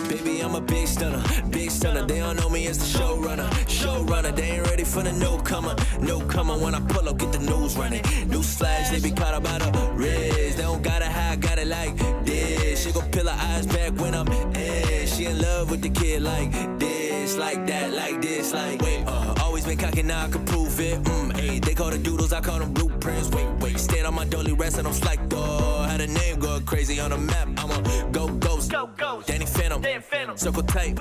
Baby, I'm a big stunner, big stunner. They don't know me as the showrunner, showrunner. They ain't ready for the newcomer, newcomer. When I pull up, get the news running. New slash, they be caught up by the Riz. They don't gotta hide, got it like this. She gon' peel her eyes back when I'm in. She in love with the kid like this, like that, like this, like wait. Always been cocky, now I can prove it. Ayy, they call the doodles, I call them blueprints. Wait, stand on my dolly rest and I'm like, oh, had a name go crazy on the map. I'm a go ghost, Danny Phantom, circle tight,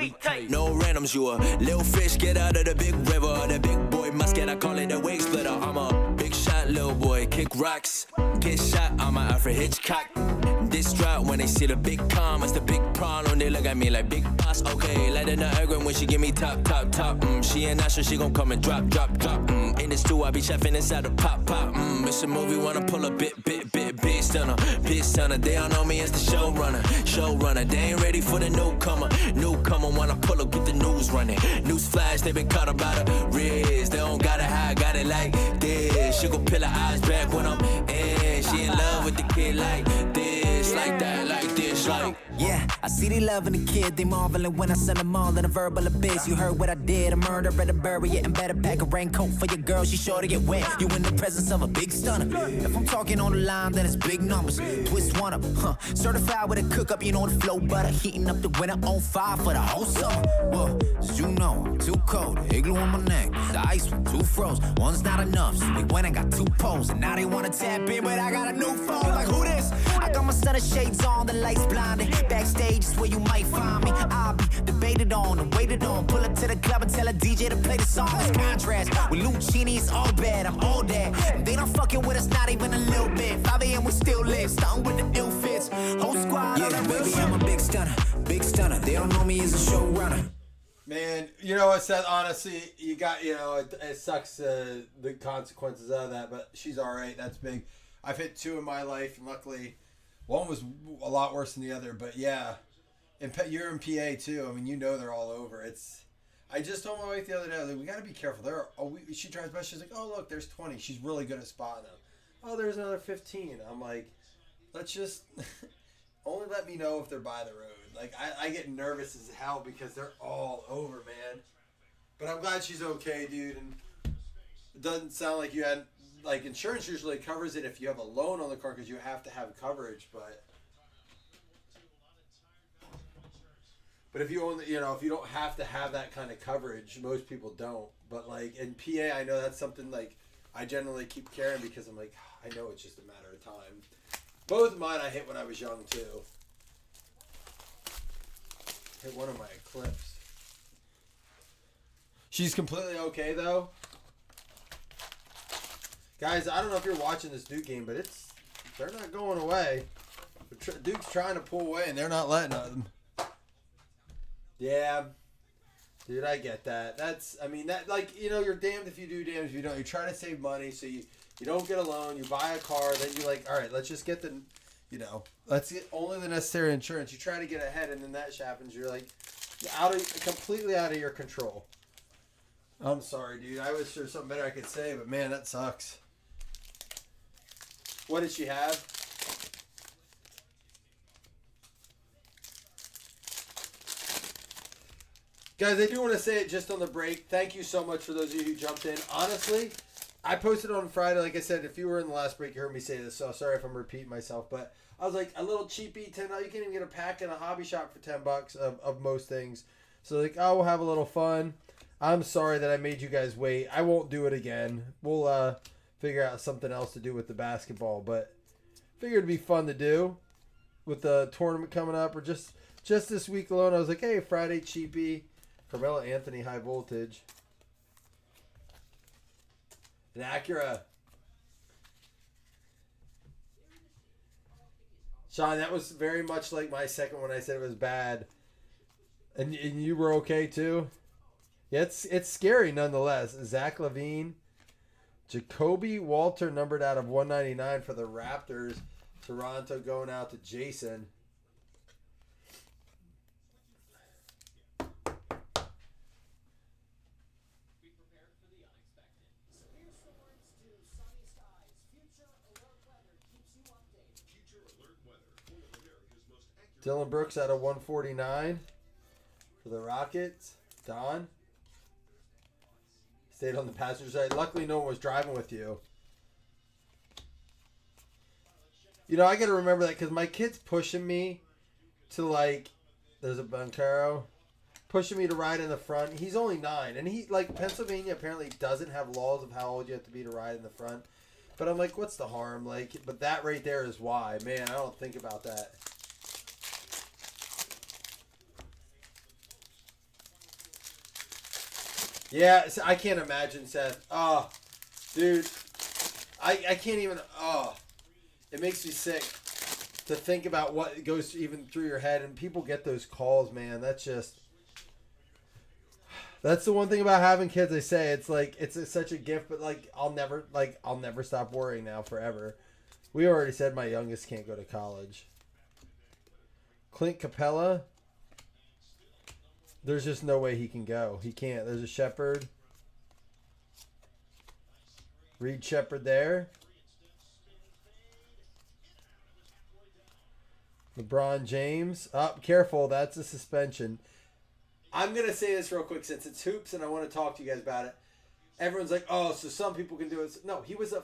no randoms. You a little fish, get out of the big river. The big boy musket, I call it a wig splitter. I'm a big shot, little boy, kick rocks, get shot. I'm a Alfred Hitchcock. This drop when they see the big calm, it's the big problem. They look at me like big boss. Okay, let her know when she give me top. She ain't not sure she gon' come and drop. In the stew, I be chefing inside the pop. It's a movie, wanna pull a big stunner. They don't know me as the showrunner. They ain't ready for the newcomer. Wanna pull up, get the news running. News flash, they been caught about the Riz. They don't gotta hide, got it like this. She gon' peel her eyes back when I'm in. She in love with the kid like this, like that, like this, like. Yeah, I see they loving the kid, they marveling when I send them all in a verbal abyss. You heard what I did, a murder, better bury it and better pack a raincoat for your girl, she sure to get wet. You in the presence of a big stunner. If I'm talking on the line, then it's big numbers. Twist one up, certified with a cook up, you know the flow butter. Heating up the winter on fire for the whole summer. Well, as you know, I'm too cold, igloo on my neck, the ice one, too froze. One's not enough, so they went and got two poles. And now they wanna tap in, but I got a new phone. Like who this? I got my stunner shades on, the lights blinded. Backstage is where you might find me. I'll be debated on and waited on. Pull up to the club and tell a DJ to play the song. It's contrast with Lucchini, it's all bad. I'm all that. And they not fucking with us, not even a little bit. 5 a.m. we still live, starting with the ill fits. Whole squad, yeah, baby, I'm a big stunner, big stunner. They don't know me as a showrunner. Man, you know what, Seth? Honestly, you got, it sucks the consequences of that, but she's all right. That's big. I've hit 2 in my life, and luckily, one was a lot worse than the other. But yeah, and you're in PA too. I mean, they're all over. I just told my wife the other day, like, we got to be careful. She drives by. She's like, oh look, there's 20. She's really good at spotting them. Oh, there's another 15. I'm like, let's just only let me know if they're by the road. Like I get nervous as hell because they're all over, man. But I'm glad she's okay, dude. And it doesn't sound like you had. Like, insurance usually covers it if you have a loan on the car because you have to have coverage, but if you only, if you don't have to have that kind of coverage, most people don't. But, like, in PA, I know that's something, like, I generally keep carrying because I'm like, I know it's just a matter of time. Both of mine I hit when I was young, too. Hit one of my Eclipse. She's completely okay, though. Guys, I don't know if you're watching this Duke game, but they're not going away. Duke's trying to pull away, and they're not letting them. Yeah. Dude, I get that. You're damned if you do, damned if you don't. You're trying to save money, so you don't get a loan. You buy a car, then you're like, all right, let's just get let's get only the necessary insurance. You try to get ahead, and then that happens. You're like, completely out of your control. I'm sorry, dude. I wish there was something better I could say, but man, that sucks. What did she have? Guys, I do want to say it just on the break. Thank you so much for those of you who jumped in. Honestly, I posted on Friday. Like I said, if you were in the last break, you heard me say this, so sorry if I'm repeating myself. But I was like, a little cheapy, $10. You can't even get a pack in a hobby shop for $10 of most things. So like, we'll have a little fun. I'm sorry that I made you guys wait. I won't do it again. We'll figure out something else to do with the basketball, but figured it'd be fun to do with the tournament coming up, or just this week alone. I was like, hey, Friday cheapy, Carmelo Anthony high voltage, an Acura. Sean, that was very much like my second one. I said it was bad, and you were okay too. Yeah, it's scary nonetheless. Zach LaVine, Jacoby Walter numbered out of 199 for the Raptors. Toronto going out to Jason. Dylan Brooks out of 149. For the Rockets, Don. Stayed on the passenger side. Luckily, no one was driving with you. You know, I got to remember that because my kid's pushing me to, like, there's a Bancaro, pushing me to ride in the front. He's only 9. And he, like, Pennsylvania apparently doesn't have laws of how old you have to be to ride in the front. But I'm like, what's the harm? Like, but that right there is why. Man, I don't think about that. Yeah, I can't imagine, Seth. Oh, dude. I can't even. Oh, it makes me sick to think about what goes even through your head. And people get those calls, man. That's just. That's the one thing about having kids. I say it's like such a gift, but like I'll never stop worrying now forever. We already said my youngest can't go to college. Clint Capella. There's just no way he can go. He can't. There's a Shepherd. Reed Shepherd there. LeBron James. Oh, careful. That's a suspension. I'm going to say this real quick since it's hoops and I want to talk to you guys about it. Everyone's like, oh, so some people can do it. No, he was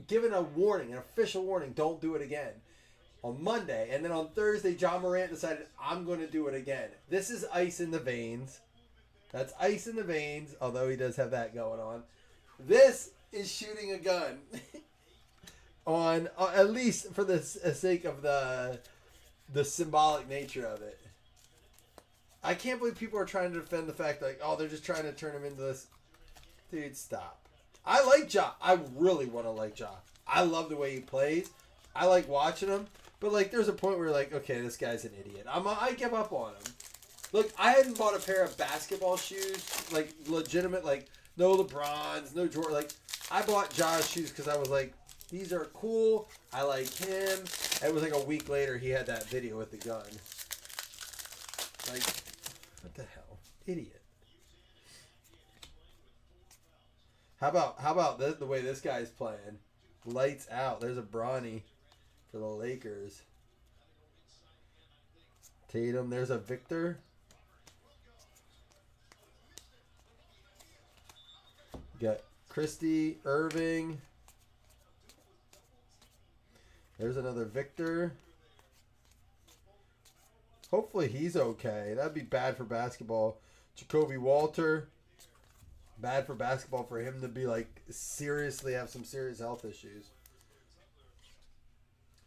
given a warning, an official warning. Don't do it again. On Monday, and then on Thursday, John Morant decided, I'm going to do it again. This is ice in the veins. That's ice in the veins, although he does have that going on. This is shooting a gun. On at least for the sake of the symbolic nature of it. I can't believe people are trying to defend the fact like, oh, they're just trying to turn him into this. Dude, stop. I like Ja. I really want to like Ja. I love the way he plays. I like watching him. But, like, there's a point where you're like, okay, this guy's an idiot. I give up on him. Look, I hadn't bought a pair of basketball shoes, like, legitimate, like, no LeBrons, no Jordan. Like, I bought Ja's shoes because I was like, these are cool. I like him. It was like a week later, he had that video with the gun. Like, what the hell? Idiot. How about this, the way this guy's playing? Lights out. There's a Bronny. For the Lakers. Tatum. There's a Victor. Got Christie, Irving. There's another Victor. Hopefully he's okay. That'd be bad for basketball. Jacoby Walter. Bad for basketball for him to be like seriously have some serious health issues.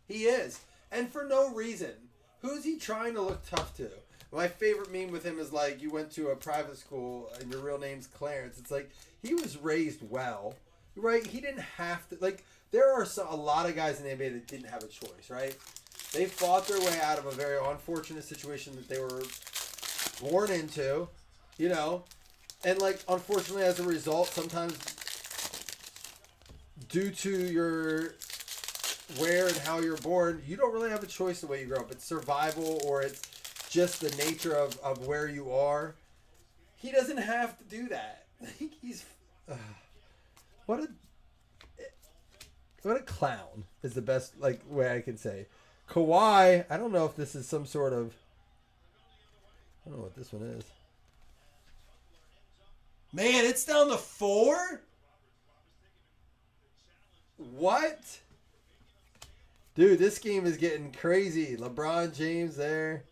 He is. And for no reason. Who's he trying to look tough to? My favorite meme with him is like, you went to a private school and your real name's Clarence. It's like, he was raised well, right? He didn't have to, like, there are a lot of guys in the NBA that didn't have a choice, right? They fought their way out of a very unfortunate situation that they were born into, you know? And, like, unfortunately, as a result, sometimes due to your where and how you're born, you don't really have a choice the way you grow up. It's survival or it's just the nature of where you are. He doesn't have to do that. He's what a clown is the best like way I can say. Kawhi, I don't know if this is some sort of, I don't know what this one is. Man, it's down to 4? What? Dude, this game is getting crazy. LeBron James there.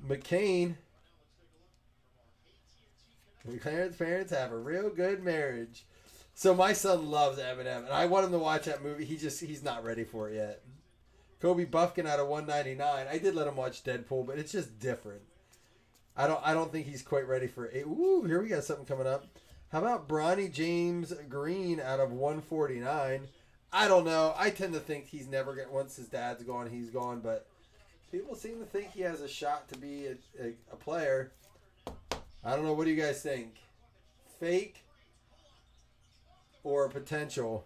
McCain. Clarence parents have a real good marriage. So my son loves Eminem, and I want him to watch that movie. He's not ready for it yet. Kobe Buffkin out of 199. I did let him watch Deadpool, but it's just different. I don't think he's quite ready for it. Ooh, here we got something coming up. How about Bronny James Green out of 149? I don't know. I tend to think he's never going to, once his dad's gone, he's gone. But people seem to think he has a shot to be a player. I don't know. What do you guys think? Fake or potential?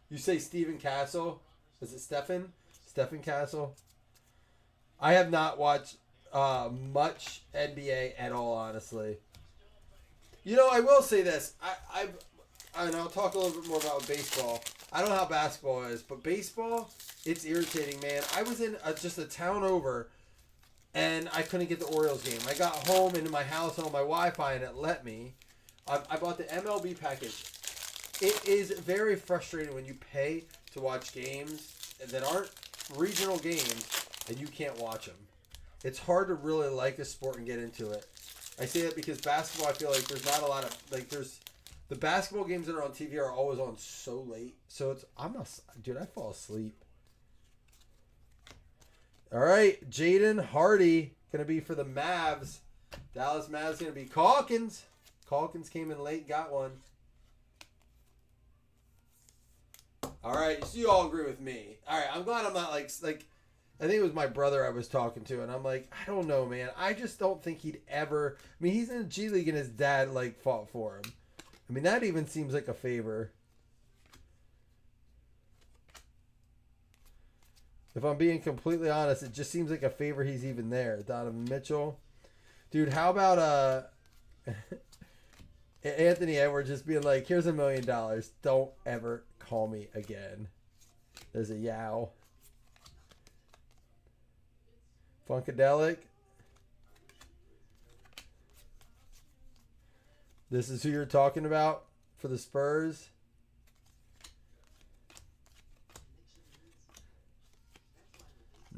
You say Stephen Castle? Is it Stephen? Stephen Castle? I have not watched much NBA at all, honestly. You know, I will say this. And I'll talk a little bit more about baseball. I don't know how basketball is, but baseball, it's irritating, man. I was in just a town over, and I couldn't get the Orioles game. I got home into my house on my Wi-Fi, and it let me. I bought the MLB package. It is very frustrating when you pay to watch games that aren't regional games, and you can't watch them. It's hard to really like a sport and get into it. I say that because basketball, I feel like there's not a lot of, like, the basketball games that are on TV are always on so late. So dude, I fall asleep. All right, Jaden Hardy going to be for the Mavs. Dallas Mavs going to be Calkins. Calkins came in late, got one. All right, so you all agree with me. All right, I'm glad I'm not like I think it was my brother I was talking to, and I'm like, I don't know, man. I just don't think he'd ever. I mean, he's in the G League, and his dad like fought for him. I mean, that even seems like a favor. If I'm being completely honest, it just seems like a favor he's even there. Donovan Mitchell. Dude, how about Anthony Edwards just being like, here's $1 million. Don't ever call me again. There's a yow. Funkadelic. This is who you're talking about for the Spurs.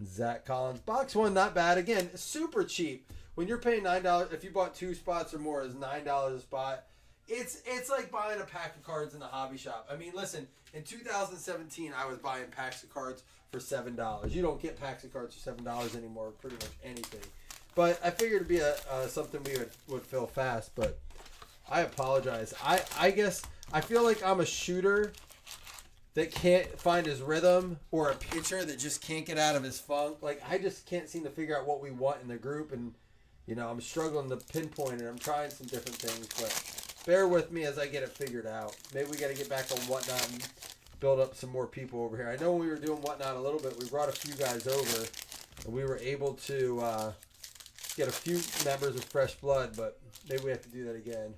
Zach Collins. Box one, not bad. Again, super cheap. When you're paying $9, if you bought 2 spots or more, it's $9 a spot. It's like buying a pack of cards in the hobby shop. I mean, listen, in 2017, I was buying packs of cards for $7. You don't get packs of cards for $7 anymore, pretty much anything. But I figured it'd be something we would fill fast, but I apologize. I guess I feel like I'm a shooter that can't find his rhythm, or a pitcher that just can't get out of his funk. Like, I just can't seem to figure out what we want in the group, and you know, I'm struggling to pinpoint it. I'm trying some different things, but bear with me as I get it figured out. Maybe we got to get back on Whatnot and build up some more people over here. I know when we were doing Whatnot a little bit, we brought a few guys over, and we were able to get a few members of fresh blood, but maybe we have to do that again.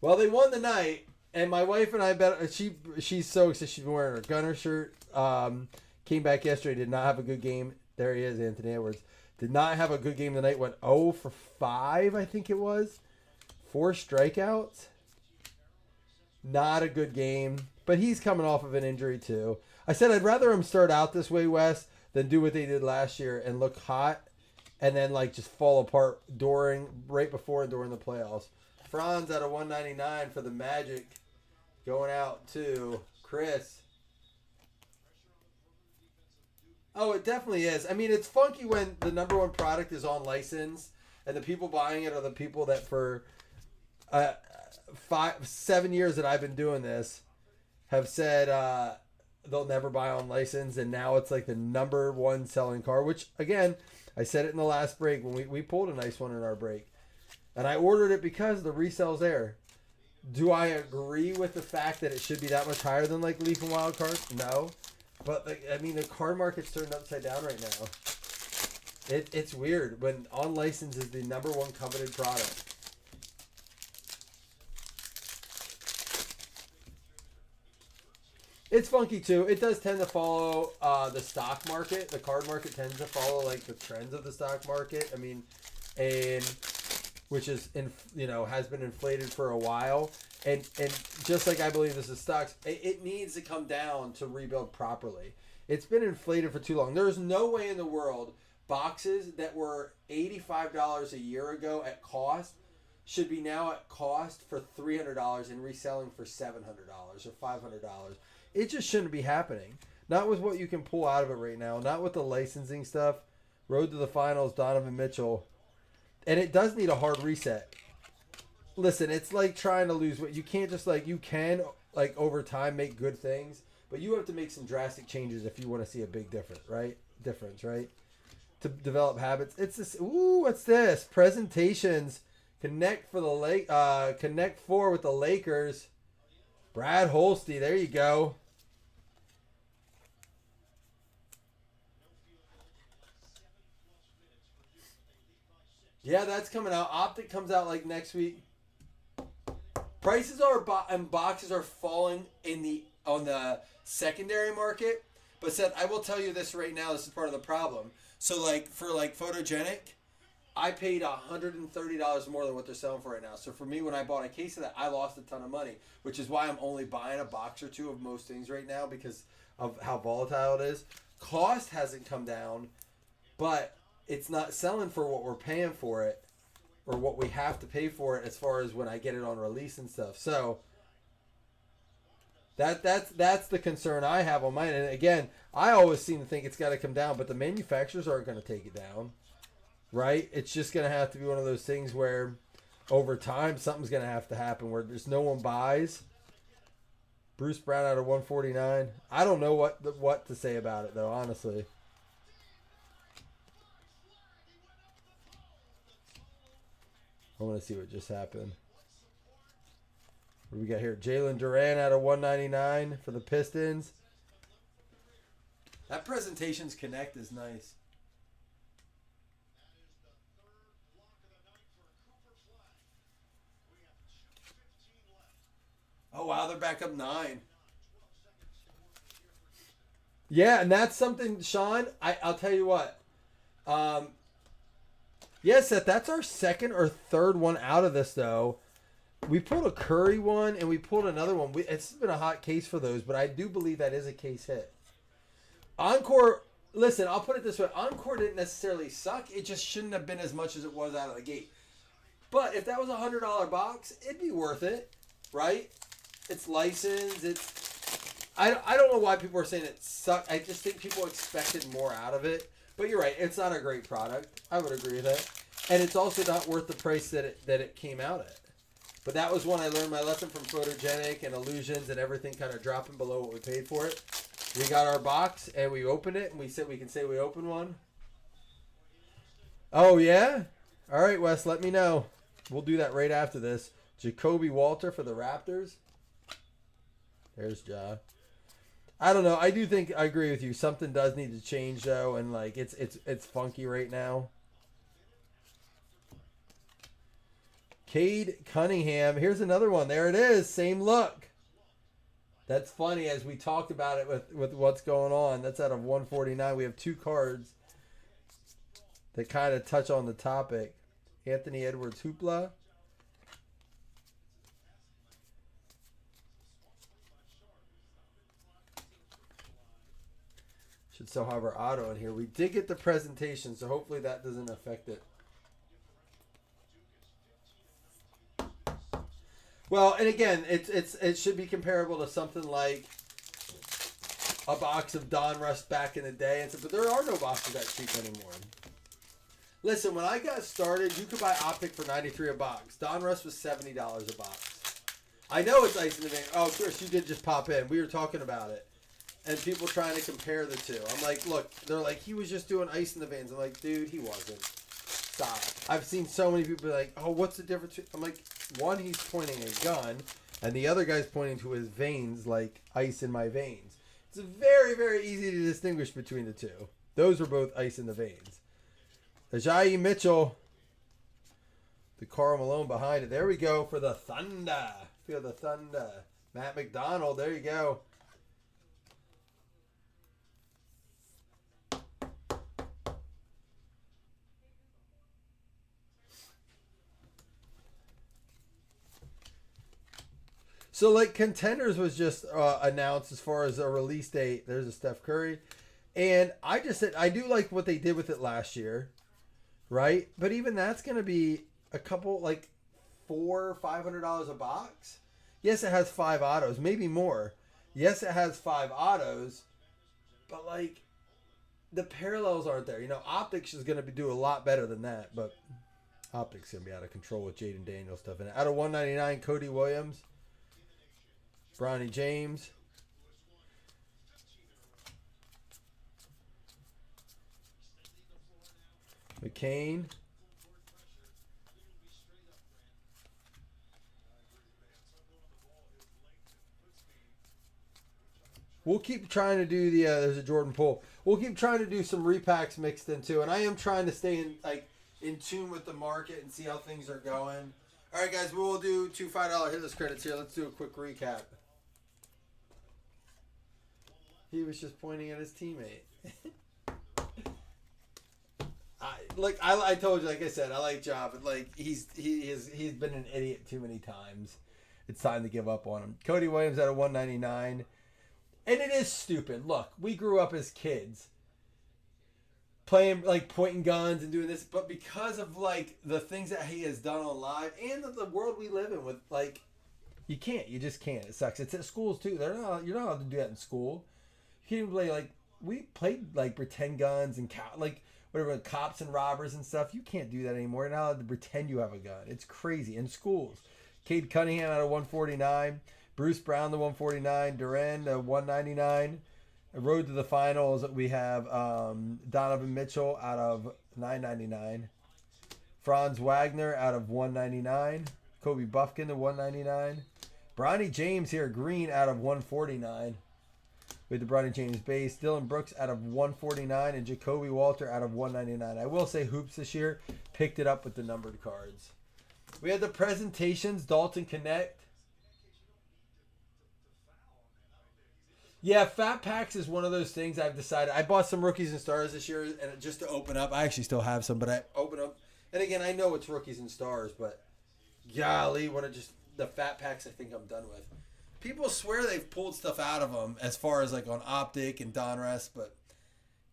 Well, they won the night, and my wife and I bet she's so excited. She's been wearing her Gunner shirt. Came back yesterday, did not have a good game. There he is, Anthony Edwards. Did not have a good game tonight. Went 0 for 5, I think it was. 4 strikeouts. Not a good game, but he's coming off of an injury too. I said I'd rather him start out this way, Wes, than do what they did last year and look hot, and then like just fall apart right before and during the playoffs. Franz out of 199 for the Magic. Going out to Chris. Oh, it definitely is. I mean, it's funky when the number one product is on license, and the people buying it are the people that for 7 years that I've been doing this have said they'll never buy on license, and now it's like the number one selling car, which, again, I said it in the last break when we pulled a nice one in our break. And I ordered it because the resale's there. Do I agree with the fact that it should be that much higher than like Leaf and Wild Cards? No. But I mean, the card market's turned upside down right now. It's weird when on license is the number one coveted product. It's funky too. It does tend to follow the stock market. The card market tends to follow like the trends of the stock market. I mean, and which is has been inflated for a while, and just like I believe this is stocks, it needs to come down to rebuild properly. It's been inflated for too long. There's no way in the world boxes that were $85 a year ago at cost should be now at cost for $300 and reselling for $700 or $500. It just shouldn't be happening. Not with what you can pull out of it right now. Not with the licensing stuff. Road to the finals, Donovan Mitchell. And it does need a hard reset. Listen, it's like trying to lose weight. You can't just you can over time make good things, but you have to make some drastic changes if you want to see a big difference, right? To develop habits. It's this. Ooh, what's this? Presentations. Connect 4 with the Lakers. Brad Holste. There you go. Yeah, that's coming out. Optic comes out like next week. Prices are and boxes are falling on the secondary market. But Seth, I will tell you this right now. This is part of the problem. So like for like Photogenic, I paid $130 more than what they're selling for right now. So for me, when I bought a case of that, I lost a ton of money, which is why I'm only buying a box or two of most things right now because of how volatile it is. Cost hasn't come down, but it's not selling for what we're paying for it or what we have to pay for it as far as when I get it on release and stuff. So that's the concern I have on mine. And again, I always seem to think it's got to come down, but the manufacturers aren't going to take it down, right? It's just going to have to be one of those things where over time something's going to have to happen where there's no one buys. Bruce Brown out of 149. I don't know what to say about it though, honestly. I want to see what just happened. What do we got here? Jalen Duran out of 199 for the Pistons. That Presentations Connect is nice. Oh, wow, they're back up 9. Yeah, and that's something, Sean, I'll tell you what. Yes, Seth, that's our second or third one out of this, though. We pulled a Curry one, and we pulled another one. It's been a hot case for those, but I do believe that is a case hit. Encore, listen, I'll put it this way. Encore didn't necessarily suck. It just shouldn't have been as much as it was out of the gate. But if that was a $100 box, it'd be worth it, right? It's licensed. I don't know why people are saying it sucked. I just think people expected more out of it. But you're right. It's not a great product. I would agree with that. And it's also not worth the price that it came out at. But that was when I learned my lesson from Photogenic and Illusions and everything kind of dropping below what we paid for it. We got our box and we opened it and we said we can say we opened one. Oh, yeah? All right, Wes, let me know. We'll do that right after this. Jacoby Walter for the Raptors. There's Ja. I don't know. I do think I agree with you. Something does need to change though, and like it's funky right now. Cade Cunningham. Here's another one. There it is. Same look. That's funny as we talked about it with what's going on. That's out of 149. We have 2 cards that kind of touch on the topic. Anthony Edwards Hoopla. Should still have our auto in here. We did get the presentation, so hopefully that doesn't affect it. Well, and again, it should be comparable to something like a box of Donruss back in the day, but there are no boxes that cheap anymore. Listen, when I got started, you could buy Optic for $93 a box. Donruss was $70 a box. I know it's ice in the vein. Oh, Chris, you did just pop in. We were talking about it. And people trying to compare the two. I'm like, look, they're like, he was just doing ice in the veins. I'm like, dude, he wasn't. Stop. I've seen so many people be like, oh, what's the difference? I'm like, one, he's pointing a gun, and the other guy's pointing to his veins like ice in my veins. It's very, very easy to distinguish between the two. Those were both ice in the veins. Ajayi Mitchell, the Karl Malone behind it. There we go for the Thunder. Feel the Thunder. Matt McDonald, there you go. So, like, Contenders was just announced as far as a release date. There's a Steph Curry. And I just said, I do like what they did with it last year, right? But even that's going to be a couple, like, $400 or $500 a box. Yes, it has 5 autos, maybe more. Yes, it has 5 autos. But, like, the parallels aren't there. You know, Optics is going to do a lot better than that. But Optics going to be out of control with Jaden Daniels stuff in it. Out of 199, Cody Williams. Bronny James. McCain. We'll keep trying to do the, there's a Jordan Poole. We'll keep trying to do some repacks mixed in too. And I am trying to stay in, like, in tune with the market and see how things are going. All right, guys, we'll do two $5 hitless credits here. Let's do a quick recap. He was just pointing at his teammate. I told you, like I said, I like Ja, but like he's been an idiot too many times. It's time to give up on him. Cody Williams at a 199, and it is stupid. Look, we grew up as kids playing like pointing guns and doing this, but because of like the things that he has done on live and the world we live in with like, you just can't. It sucks. It's at schools too. You're not allowed to do that in school. You can't play like we played like pretend guns and like whatever cops and robbers and stuff. You can't do that anymore. You're not allowed to pretend you have a gun. It's crazy in schools. Cade Cunningham out of 149, Bruce Brown the 149, Duran the 199. Road to the finals, we have Donovan Mitchell out of 999, Franz Wagner out of 199, Kobe Buffkin to 199, Bronny James here, green out of 149 with the Bronny James base, Dylan Brooks out of 149, and Jacoby Walter out of 199. I will say Hoops this year picked it up with the numbered cards. We had the presentations, Dalton Connect. Yeah, Fat Packs is one of those things I've decided. I bought some Rookies and Stars this year, and just to open up. I actually still have some, but I open up. And again, I know it's Rookies and Stars, but golly, the Fat Packs I think I'm done with. People swear they've pulled stuff out of them as far as like on Optic and Donruss, but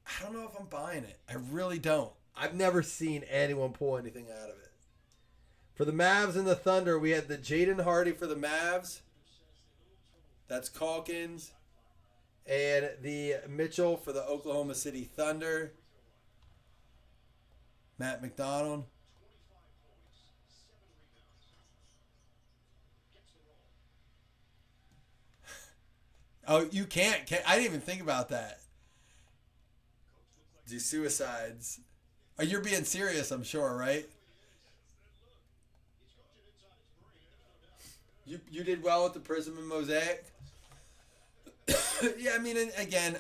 I don't know if I'm buying it. I really don't. I've never seen anyone pull anything out of it. For the Mavs and the Thunder, we had the Jaden Hardy for the Mavs. That's Calkins. And the Mitchell for the Oklahoma City Thunder. Matt McDonald. Oh, you can't. I didn't even think about that. Do suicides. Oh, you're being serious, I'm sure, right? You did well with the Prism and Mosaic. Yeah, I mean, and again,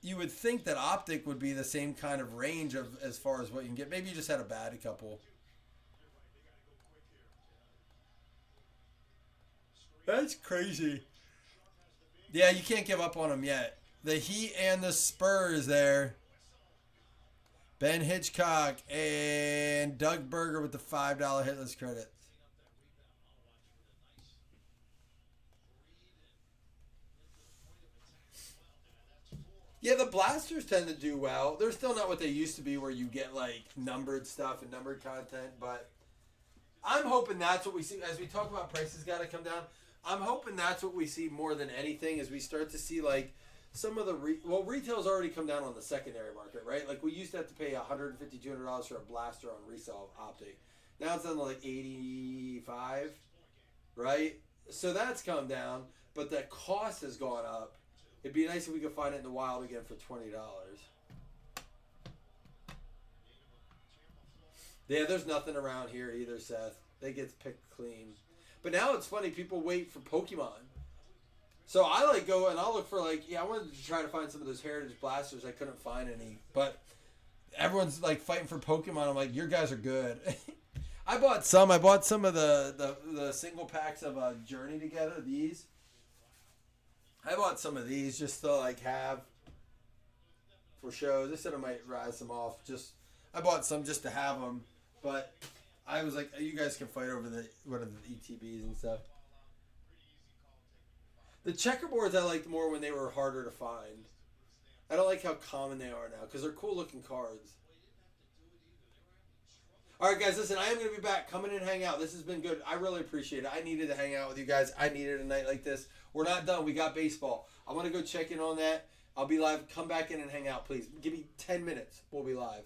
you would think that Optic would be the same kind of range of as far as what you can get. Maybe you just had a bad couple. That's crazy. Yeah, you can't give up on them yet. The Heat and the Spurs there. Ben Hitchcock and Doug Berger with the $5 hitless credits. Yeah, the Blasters tend to do well. They're still not what they used to be where you get like numbered stuff and numbered content, but I'm hoping that's what we see as we talk about prices got to come down. I'm hoping that's what we see more than anything as we start to see like some of the retail's already come down on the secondary market, right? Like we used to have to pay $150, $200 for a blaster on resale Optic. Now it's down to like $85, right? So that's come down, but the cost has gone up. It'd be nice if we could find it in the wild again for $20. Yeah, there's nothing around here either, Seth. They get picked clean. But now it's funny, people wait for Pokemon. So I like go and I'll look for like, I wanted to try to find some of those Heritage Blasters. I couldn't find any. But everyone's like fighting for Pokemon. I'm like, your guys are good. I bought some. of the single packs of Journey together, these. I bought some of these just to like have for shows. I said I might rise them off. I bought some just to have them, but I was like, you guys can fight over the ETBs and stuff. The checkerboards I liked more when they were harder to find. I don't like how common they are now because they're cool looking cards. All right, guys, listen, I am going to be back. Come in and hang out. This has been good. I really appreciate it. I needed to hang out with you guys. I needed a night like this. We're not done. We got baseball. I want to go check in on that. I'll be live. Come back in and hang out, please. Give me 10 minutes. We'll be live.